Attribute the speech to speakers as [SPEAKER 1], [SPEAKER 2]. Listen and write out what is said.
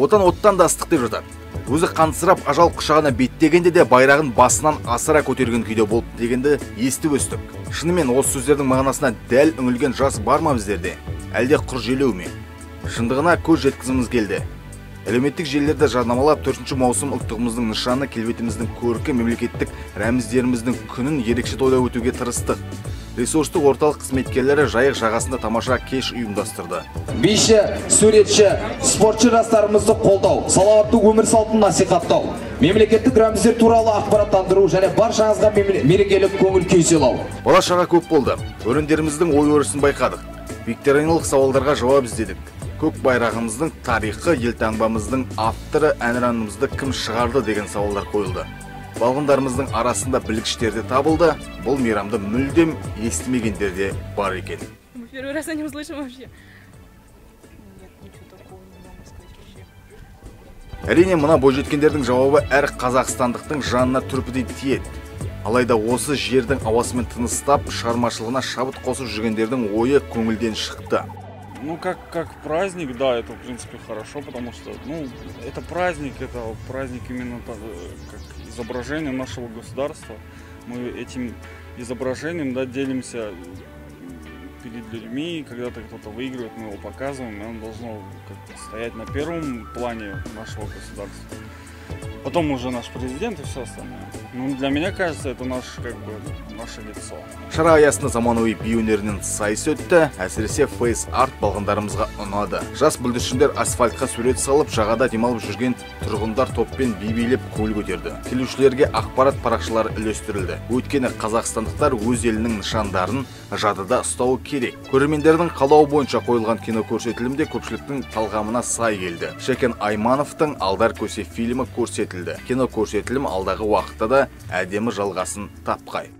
[SPEAKER 1] Отан оттан да ыстық деп жатады. Өзі қансырап ажал құшағына беттегенде де байрағын басынан асыра көтерген күйде болып дегенді естіп өстік. Шынымен осы сөздердің мағынасына дәл үңілген жас бар ма біздерде? Әлде құр желеу ме? Шындығына көз жеткізіміз келді. Әлеуметтік желілерде жарнамалап 4 маусым ұлттығымыздың нышаны, келбетіміздің көркі, мемлекеттік рәміздеріміздің күнін ерекше тойлап өтуге тырыстық. Ресурстық орталық қызметкерлері жайық жағасында тамаша кеш ұйымдастырды.
[SPEAKER 2] Биші, суретші, спортшы жастарымызды қолдау, салауатты өмір салтын насихаттау, мемлекеттік рәміздер туралы ақпараттандыру және баршаңызға мерекелік көңіл күй сыйлау.
[SPEAKER 1] Бала-шаға көп болды. Өрендеріміздің ой-өрісін байқадық. Викториялық сауалдарға жауап іздедік. Көк байрағымыздың тарихы, елтаңбамыздың авторы, әнұранымызды кім шығарды деген сауалдар қойылды. Балғындарымыздың арасында білгіштерде табылды. Бұл мейрамды мүлдем естімегендер де бар екен.
[SPEAKER 3] Первый раз не услышим вообще.
[SPEAKER 1] Әрине, мына бойжеткендердің жауабы әр қазақстандықтың жанына түрпідей тиеді. Алайда осы жердің ауасымен тыныстап, шығармашылығына шабыт қосып жүргендердің ойы көңілден шықты.
[SPEAKER 4] Ну, как праздник, да, это, в принципе, хорошо, потому что, ну, это праздник именно так, как изображение нашего государства. Мы этим изображением, да, делимся перед людьми, когда-то кто-то выигрывает, мы его показываем, и оно должно как-то стоять на первом плане нашего государства. Потом уже наш президент и все остальное. Ну, для меня кажется, это наше лицо.
[SPEAKER 1] Шара аясында заманауи би өнерінен сайыс өтті, әсіресе фейс-арт балғындарымызға ұнады. Жас бүлдіршіндер асфальтқа сурет салып, жағада демалып жүрген тұрғындар топпен би билеп көңіл көтерді. Келушілерге ақпарат парақшалары үлестірілді. Өйткені қазақстандықтар өз елінің нышандарын жадыда ұстауы керек. Көрермендердің қалауы бойынша қойылған кино көрсетілімде көпшіліктің талғамына сай келді. Шәкен Аймановтың Алдар көсе фильмі көрсетілді. Кино көрсетілім алдағы уақытта да әдемі жалғасын тапқай.